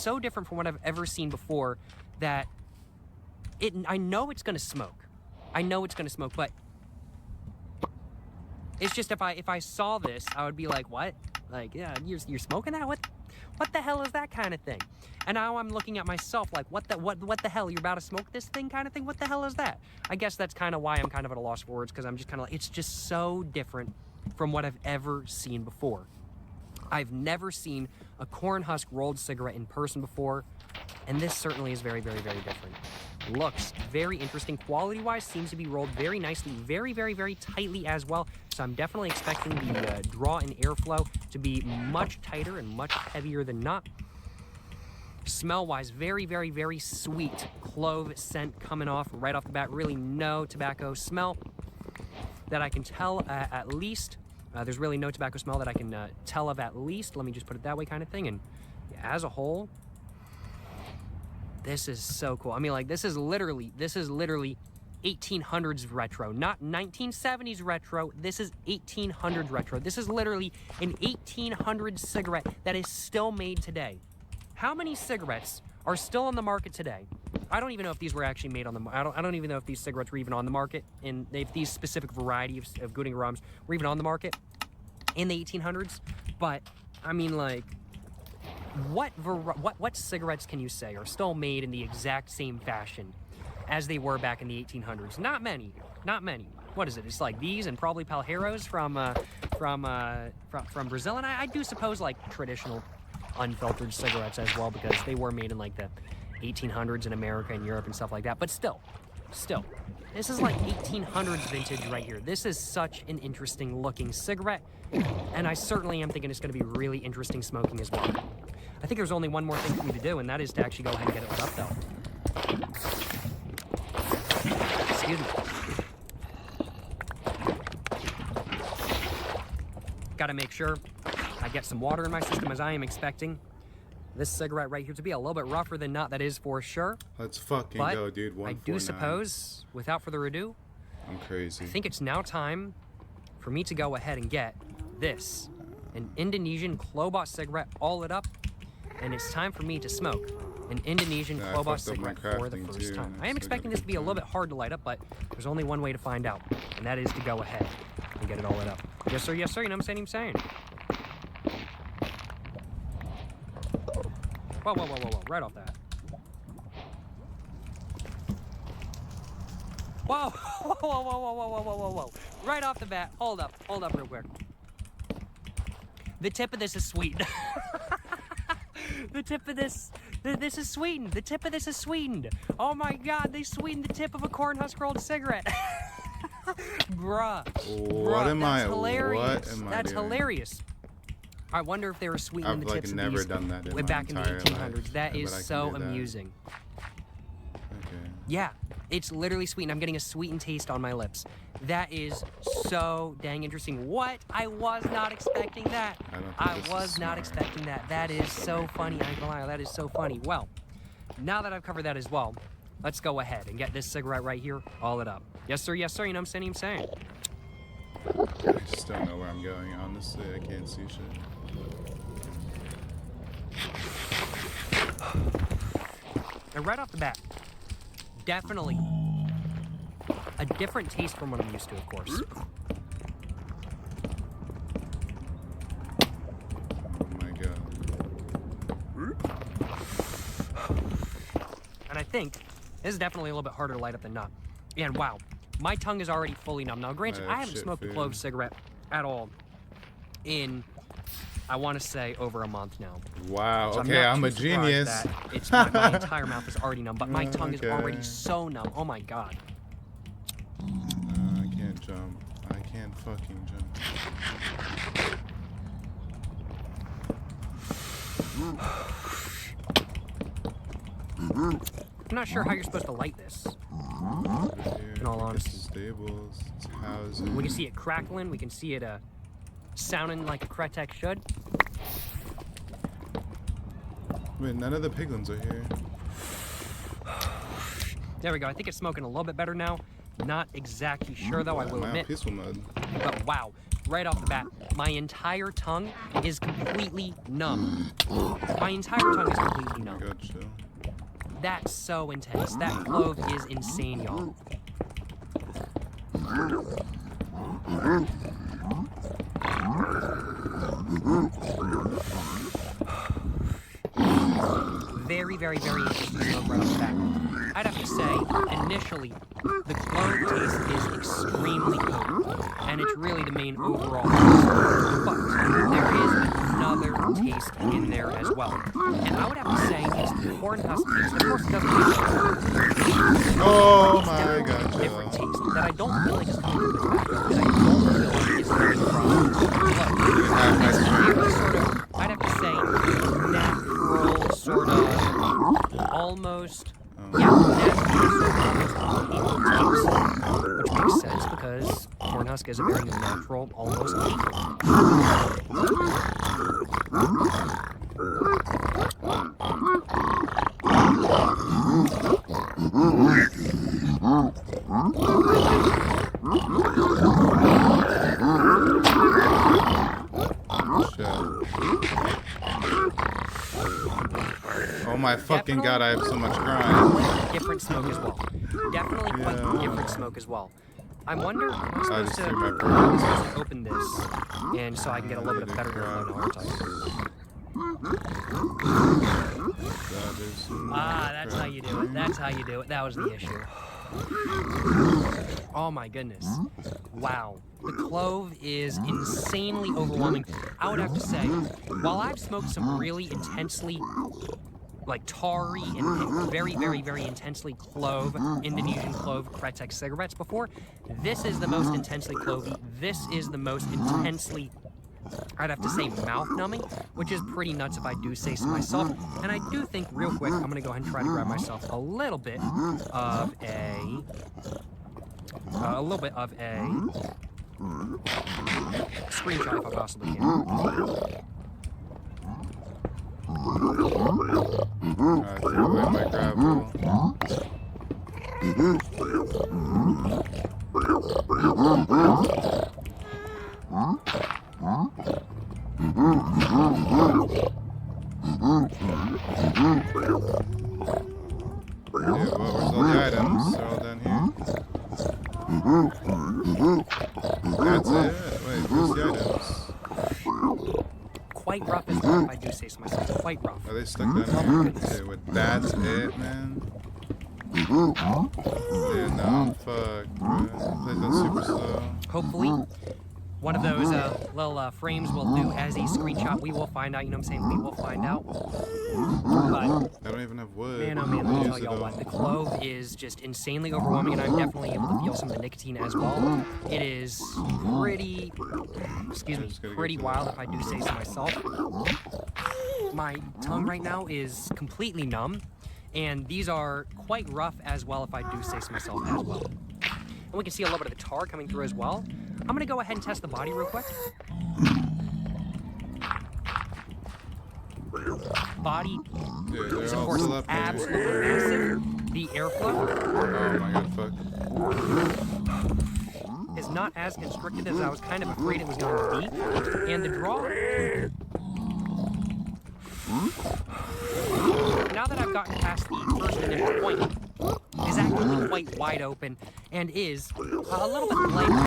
so different from what I've ever seen before that I know it's gonna smoke. I know it's gonna smoke, but it's just if I saw this, I would be like, what? Like, yeah, you're smoking that? What the hell is that kind of thing? And now I'm looking at myself like, what the hell? You're about to smoke this thing kind of thing? What the hell is that? I guess that's kind of why I'm kind of at a loss for words, because I'm just kind of like, it's just so different from what I've ever seen before. I've never seen a corn husk rolled cigarette in person before, and this certainly is very, very, very different. Looks very interesting. Quality-wise, seems to be rolled very nicely, very, very, very tightly as well. So I'm definitely expecting the draw and airflow to be much tighter and much heavier than not. Smell-wise, very, very, very sweet clove scent coming off right off the bat. Really no tobacco smell that I can tell at least. There's really no tobacco smell that I can tell of at least. Let me just put it that way kind of thing. And yeah, as a whole, this is so cool. I mean, like, this is literally 1800s retro, not 1970s retro. This is 1800s retro. This is literally an 1800s cigarette that is still made today. How many cigarettes are still on the market today? I don't even know if these were actually made on the market. I don't even know if these cigarettes were even on the market, and if these specific variety of Gooding Rums were even on the market in the 1800s. But I mean, like, what cigarettes can you say are still made in the exact same fashion as they were back in the 1800s? Not many. Not many. What is it? It's like these and probably Palheiros from Brazil, and I do suppose like traditional unfiltered cigarettes as well, because they were made in like the 1800s in America and Europe and stuff like that. But still, this is like 1800s vintage right here. This is such an interesting looking cigarette, and I certainly am thinking it's going to be really interesting smoking as well. I think there's only one more thing for me to do, and that is to actually go ahead and get it lit up, though. Excuse me. Gotta make sure I get some water in my system, as I am expecting this cigarette right here to be a little bit rougher than not, that is for sure. Let's fucking go, dude. I do suppose, without further ado, I'm crazy. I think it's now time for me to go ahead and get this, an Indonesian Clobot cigarette, all lit up, and it's time for me to smoke an Indonesian Clobot cigarette for the first time. I am expecting this to be a little bit hard to light up, but there's only one way to find out, and that is to go ahead and get it all lit up. Yes, sir, yes, sir, you know what I'm saying? Whoa, whoa, whoa, whoa, whoa, right off that. Whoa, whoa, whoa, whoa, whoa, whoa, whoa, whoa, whoa. Right off the bat, hold up real quick. The tip of this is sweetened. The tip of this is sweetened. The tip of this is sweetened. Oh my God, they sweetened the tip of a corn husk rolled cigarette. Bruh. What am I? Hilarious. That's hilarious. I wonder if they were sweetening the tips of these done that in back in the 1800s. Life, that is so amusing. Okay. Yeah, it's literally sweetened. I'm getting a sweetened taste on my lips. That is so dang interesting. What? I was not expecting that. I was not expecting that. That is so funny. I ain't gonna lie, that is so funny. Well, now that I've covered that as well, let's go ahead and get this cigarette right here all lit up. Yes, sir, yes, sir. You know what I'm saying? I just don't know where I'm going, honestly. I can't see shit. And right off the bat, definitely a different taste from what I'm used to, of course. Oh my God. And I think this is definitely a little bit harder to light up than not. And wow, my tongue is already fully numb. Now, granted, I haven't smoked a clove cigarette at all in, I want to say, over a month now. Wow, so okay, I'm a genius. It's my entire mouth is already numb, but my tongue is already so numb. Oh my God. I can't jump. I can't fucking jump. I'm not sure how you're supposed to light this. In all honesty. Stables, it's housing. We can see it crackling. We can see it sounding like a Kretek should. Wait, none of the piglins are here. There we go. I think it's smoking a little bit better now. Not exactly sure though, I will admit. Peaceful mode. But wow, right off the bat, my entire tongue is completely numb. My entire tongue is completely numb. Good chill. That's so intense. That clove is insane, y'all. Very, very, very interesting smoke right off the bat. I'd have to say, initially, the clove taste is extremely potent, and it's really the main overall taste. But there is another taste in there as well. And I would have to say it's the corn husk taste. Of course, it doesn't taste like Oh my god. a different taste that I don't feel like is coming from the cracker, that I don't feel like is coming from I'd have to say natural sort of almost natural taste, which makes sense because corn husk is a very natural, almost paper. Oh my fucking god, I have so much grind. Different smoke as well. Definitely quite different smoke as well. I wonder, am I supposed to open this and so I can get a little bit of better airflow? No, I'll tell you. That's how you do it. That's how you do it. That was the issue. Oh my goodness. Wow. The clove is insanely overwhelming. I would have to say, while I've smoked some really intensely, like tarry and very, very, very intensely clove, Indonesian clove Kretek cigarettes before, this is the most intensely clovey. This is the most intensely, I'd have to say, mouth-numbing, which is pretty nuts if I do say so myself. And I do think, real quick, I'm gonna go ahead and try to grab myself a little bit of a screenshot if I possibly can. I threw away my gravel. Yeah, where's all the items? They're all down here. That's it? Wait, where's the items? Quite rough as well, if I do say so myself. Quite rough. Are they stuck down here? Okay, well, that's it, man. Dude, no, I'm fucked, bro. Played that super slow. Hopefully, one of those little frames will do as a screenshot. We will find out, you know what I'm saying? We will find out. But, I don't even have wood. man, oh man, let me tell y'all what. The clove is just insanely overwhelming, and I'm definitely able to feel some of the nicotine as well. It is pretty, pretty wild if I do say so myself. My tongue right now is completely numb, and these are quite rough as well if I do say so myself as well. And we can see a little bit of the tar coming through as well. I'm gonna go ahead and test the body real quick. Body is, of course, absolutely massive. The airflow. Oh my god, fuck. Is not as constricted as I was kind of afraid it was going to be. And the draw. Now that I've gotten past the first initial point, is actually quite wide open and is a little bit light.